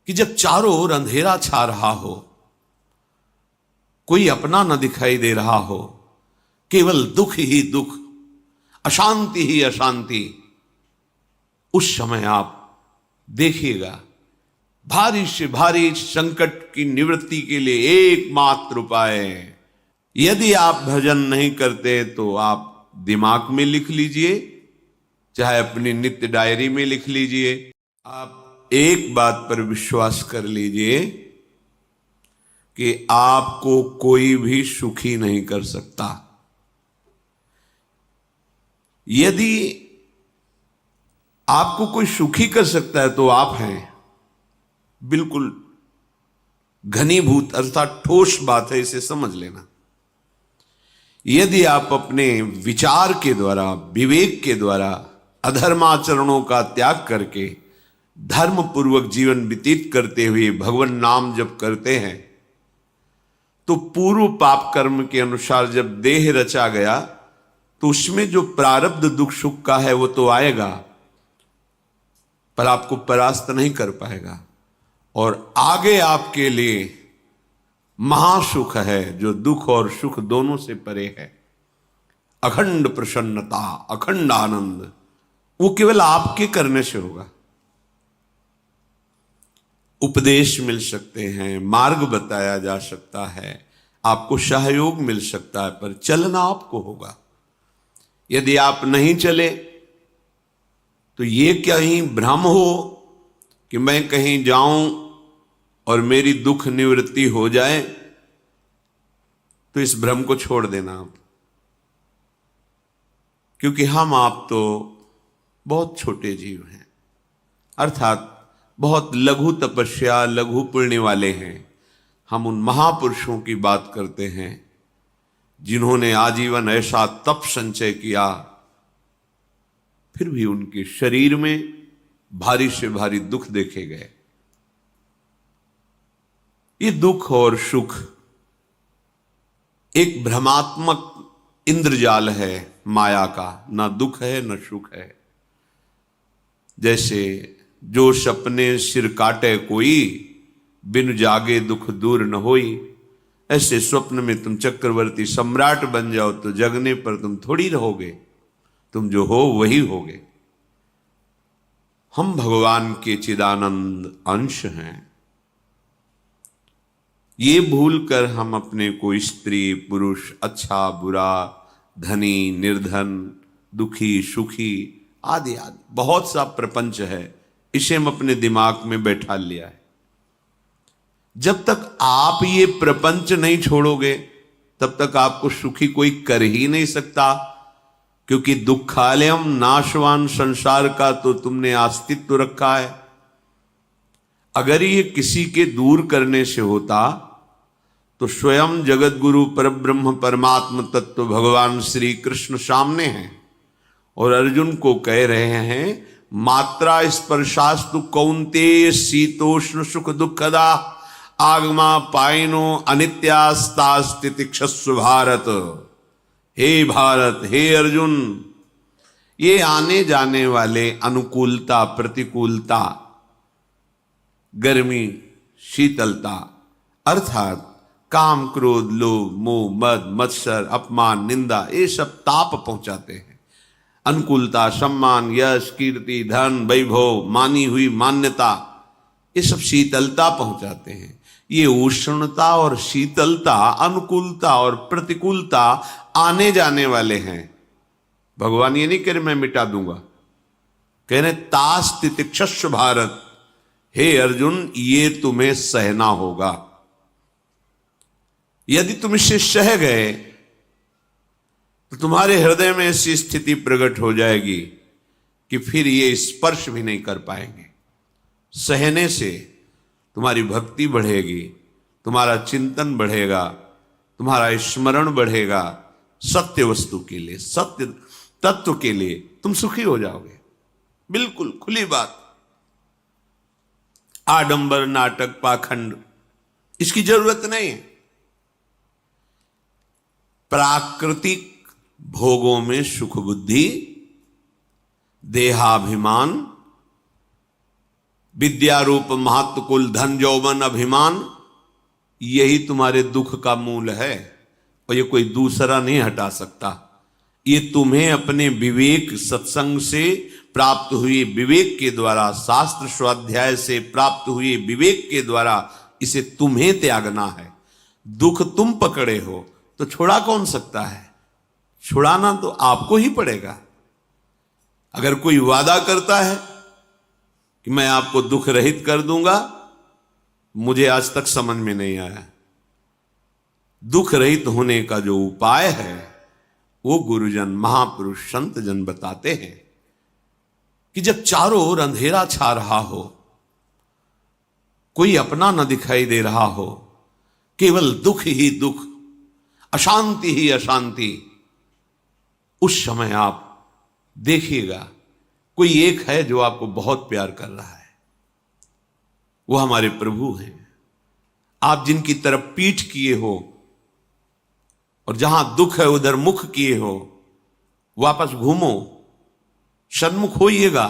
कि जब चारों ओर अंधेरा छा रहा हो, कोई अपना न दिखाई दे रहा हो, केवल दुख ही दुख, अशांति ही अशांति, उस समय आप देखिएगा भारी से भारी संकट की निवृत्ति के लिए एकमात्र उपाय है। यदि आप भजन नहीं करते तो आप दिमाग में लिख लीजिए, चाहे अपनी नित्य डायरी में लिख लीजिए। आप एक बात पर विश्वास कर लीजिए कि आपको कोई भी सुखी नहीं कर सकता। यदि आपको कोई सुखी कर सकता है तो आप हैं। बिल्कुल घनीभूत अर्थात ठोस बात है, इसे समझ लेना। यदि आप अपने विचार के द्वारा, विवेक के द्वारा अधर्माचरणों का त्याग करके धर्म पूर्वक जीवन व्यतीत करते हुए भगवान नाम जप करते हैं, तो पूर्व पाप कर्म के अनुसार जब देह रचा गया तो उसमें जो प्रारब्ध दुख सुख का है वो तो आएगा, पर आपको परास्त नहीं कर पाएगा। और आगे आपके लिए महासुख है जो दुख और सुख दोनों से परे है। अखंड प्रसन्नता, अखंड आनंद, वो केवल आपके करने से होगा। उपदेश मिल सकते हैं, मार्ग बताया जा सकता है, आपको सहयोग मिल सकता है, पर चलना आपको होगा। यदि आप नहीं चले तो ये कहीं भ्रम हो कि मैं कहीं जाऊं और मेरी दुख निवृत्ति हो जाए, तो इस भ्रम को छोड़ देना आप। क्योंकि हम आप तो बहुत छोटे जीव हैं, अर्थात बहुत लघु तपस्या, लघु पुण्य वाले हैं। हम उन महापुरुषों की बात करते हैं जिन्होंने आजीवन ऐसा तप संचय किया, फिर भी उनके शरीर में भारी से भारी दुख देखे गए। ये दुख और सुख एक भ्रमात्मक इंद्रजाल है माया का, ना दुख है न सुख है। जैसे जो सपने सिर काटे कोई, बिन जागे दुख दूर न होई, ऐसे स्वप्न में तुम चक्रवर्ती सम्राट बन जाओ तो जगने पर तुम थोड़ी रहोगे, तुम जो हो वही होगे। हम भगवान के चिदानंद अंश हैं। ये भूल कर हम अपने को स्त्री पुरुष, अच्छा बुरा, धनी निर्धन, दुखी सुखी आदि आदि बहुत सा प्रपंच है, इसे हम अपने दिमाग में बैठा लिया है। जब तक आप ये प्रपंच नहीं छोड़ोगे तब तक आपको सुखी कोई कर ही नहीं सकता, क्योंकि दुखालयम नाशवान संसार का तो तुमने अस्तित्व रखा है। अगर ये किसी के दूर करने से होता तो स्वयं जगत गुरु परब्रह्म परमात्म तत्व भगवान श्री कृष्ण सामने हैं और अर्जुन को कह रहे हैं, मात्रा स्पर्शास्तु कौन्तेय शीतोष्ण सुख दुखदा आगमा पायनो अनित्यास्तास्तितिक्षस्व भारत। हे भारत, हे अर्जुन, ये आने जाने वाले अनुकूलता प्रतिकूलता, गर्मी शीतलता, अर्थात काम क्रोध लोभ मोह मद मत्सर अपमान निंदा, ये सब ताप पहुंचाते हैं। अनुकूलता सम्मान यश कीर्ति धन वैभव मानी हुई मान्यता, ये सब शीतलता पहुंचाते हैं। ये उष्णता और शीतलता, अनुकूलता और प्रतिकूलता आने जाने वाले हैं। भगवान ये नहीं कह रहे मैं मिटा दूंगा, कह रहे तास तितिक्षस्व भारत, हे अर्जुन ये तुम्हें सहना होगा। यदि तुम इसे सह गए तो तुम्हारे हृदय में ऐसी स्थिति प्रकट हो जाएगी कि फिर ये स्पर्श भी नहीं कर पाएंगे। सहने से तुम्हारी भक्ति बढ़ेगी, तुम्हारा चिंतन बढ़ेगा, तुम्हारा स्मरण बढ़ेगा, सत्य वस्तु के लिए, सत्य तत्व के लिए तुम सुखी हो जाओगे। बिल्कुल खुली बात। आडंबर नाटक पाखंड इसकी जरूरत नहीं है। प्राकृतिक भोगों में सुख बुद्धि, देहाभिमान, विद्या रूप महत्व कुल धन यौवन अभिमान, यही तुम्हारे दुख का मूल है और ये कोई दूसरा नहीं हटा सकता। ये तुम्हें अपने विवेक सत्संग से प्राप्त हुए विवेक के द्वारा, शास्त्र स्वाध्याय से प्राप्त हुए विवेक के द्वारा इसे तुम्हें त्यागना है। दुख तुम पकड़े हो तो छुड़ा कौन सकता है? छुड़ाना तो आपको ही पड़ेगा। अगर कोई वादा करता है कि मैं आपको दुख रहित कर दूंगा, मुझे आज तक समझ में नहीं आया। दुख रहित होने का जो उपाय है वो गुरुजन, महापुरुष, संत जन बताते हैं कि जब चारों ओर अंधेरा छा रहा हो, कोई अपना न दिखाई दे रहा हो, केवल दुख ही दुख, अशांति ही अशांति, उस समय आप देखिएगा कोई एक है जो आपको बहुत प्यार कर रहा है। वो हमारे प्रभु हैं। आप जिनकी तरफ पीठ किए हो और जहां दुख है उधर मुख किए हो, वापस घूमो, सन्मुख होइएगा।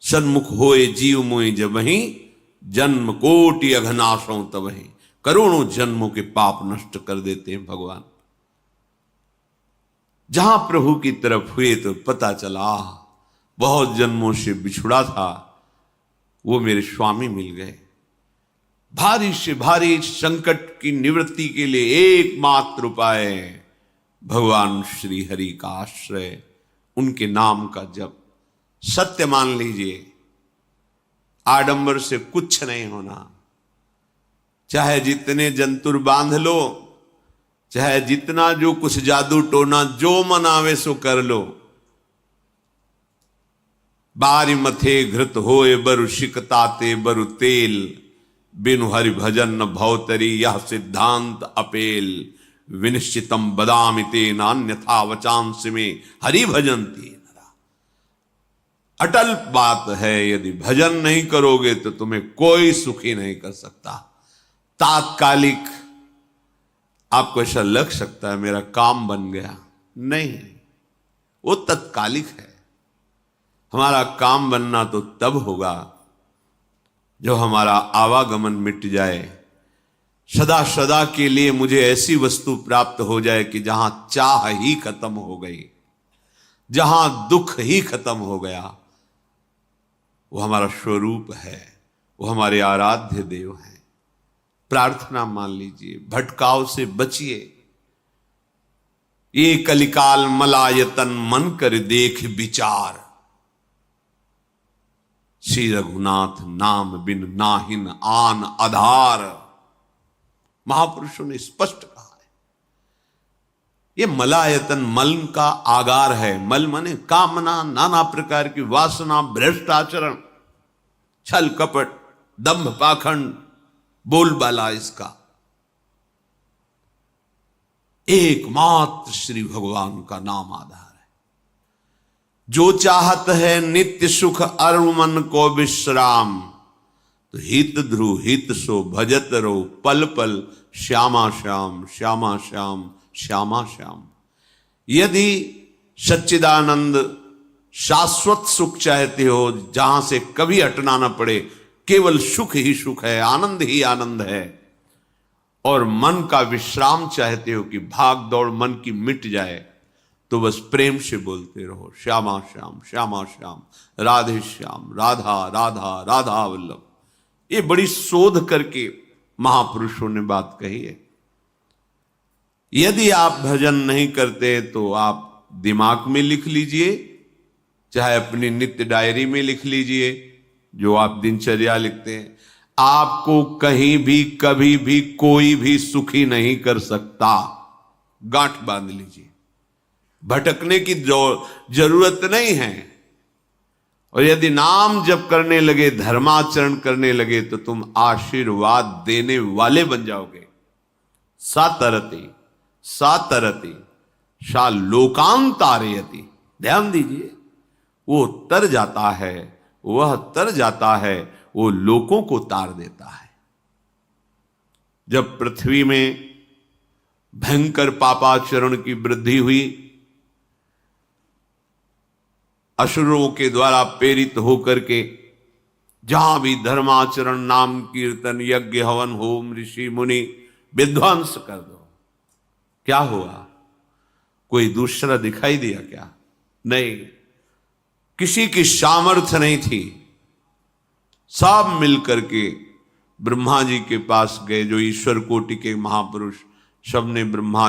सन्मुख होए जीव मोई जब वहीं, जन्म कोटि अघनाशों तब वहीं। करोड़ों जन्मों के पाप नष्ट कर देते हैं भगवान। जहां प्रभु की तरफ हुए तो पता चला बहुत जन्मों से बिछुड़ा था, वो मेरे स्वामी मिल गए। भारी से भारी संकट की निवृत्ति के लिए एकमात्र उपाय भगवान श्री हरि का आश्रय, उनके नाम का जप। सत्य मान लीजिए, आडंबर से कुछ नहीं होना। चाहे जितने जंतुर बांध लो, चाहे जितना जो कुछ जादू टोना जो मन आवे सो कर लो, बारी मथे घृत होए बरु शिकताते बरु तेल, बिनु हरि भजन न भवतरी यह सिद्धांत अपेल। विनिश्चितम बदामि तेन अन्यथा वचांस में हरि भजन्ति नरा। अटल बात है, यदि भजन नहीं करोगे तो तुम्हें कोई सुखी नहीं कर सकता। तात्कालिक आपको ऐसा लग सकता है मेरा काम बन गया, नहीं, वो तत्कालिक है। हमारा काम बनना तो तब होगा जो हमारा आवागमन मिट जाए, सदा सदा के लिए मुझे ऐसी वस्तु प्राप्त हो जाए कि जहां चाह ही खत्म हो गई, जहां दुख ही खत्म हो गया। वो हमारा स्वरूप है, वो हमारे आराध्य देव हैं। प्रार्थना मान लीजिए, भटकाव से बचिए। ये कलिकाल मलायतन मन कर देख विचार, श्री रघुनाथ नाम बिन नाहिन आन आधार। महापुरुषों ने स्पष्ट कहा है। ये मलायतन मल का आगार है। मल माने कामना, नाना प्रकार की वासना, भ्रष्ट आचरण, छल कपट, दंभ पाखंड, बोलबाला, इसका एकमात्र श्री भगवान का नाम आधार है। जो चाहत है नित्य सुख अरु मन को विश्राम, तो हित ध्रुव हित सो भजत रो पल पल श्यामा श्याम श्यामा श्याम श्यामा श्याम। यदि सच्चिदानंद शाश्वत सुख चाहते हो, जहां से कभी हटना ना पड़े, केवल सुख ही सुख है, आनंद ही आनंद है, और मन का विश्राम चाहते हो कि भाग दौड़ मन की मिट जाए, तो बस प्रेम से बोलते रहो श्यामा श्याम श्यामा श्याम, राधे श्याम, राधा राधा राधा वल्लभ। ये बड़ी शोध करके महापुरुषों ने बात कही है। यदि आप भजन नहीं करते तो आप दिमाग में लिख लीजिए, चाहे अपनी नित्य डायरी में लिख लीजिए, जो आप दिनचर्या लिखते हैं। आपको कहीं भी कभी भी कोई भी सुखी नहीं कर सकता। गांठ बांध लीजिए, भटकने की जरूरत नहीं है। और यदि नाम जप करने लगे, धर्माचरण करने लगे, तो तुम आशीर्वाद देने वाले बन जाओगे। सातरति सातरति सा लोकांतारयति। ध्यान दीजिए, वो तर जाता है, वह तर जाता है, वो लोकों को तार देता है। जब पृथ्वी में भयंकर पापाचरण की वृद्धि हुई, असुरों के द्वारा प्रेरित होकर के जहां भी धर्माचरण, नाम कीर्तन, यज्ञ, हवन, होम, ऋषि मुनि विध्वंस कर दो, क्या हुआ? कोई दूसरा दिखाई दिया क्या? नहीं, किसी की सामर्थ्य नहीं थी। सब मिलकर के ब्रह्मा जी के पास गए, जो ईश्वर कोटि के महापुरुष, सबने ब्रह्मा जी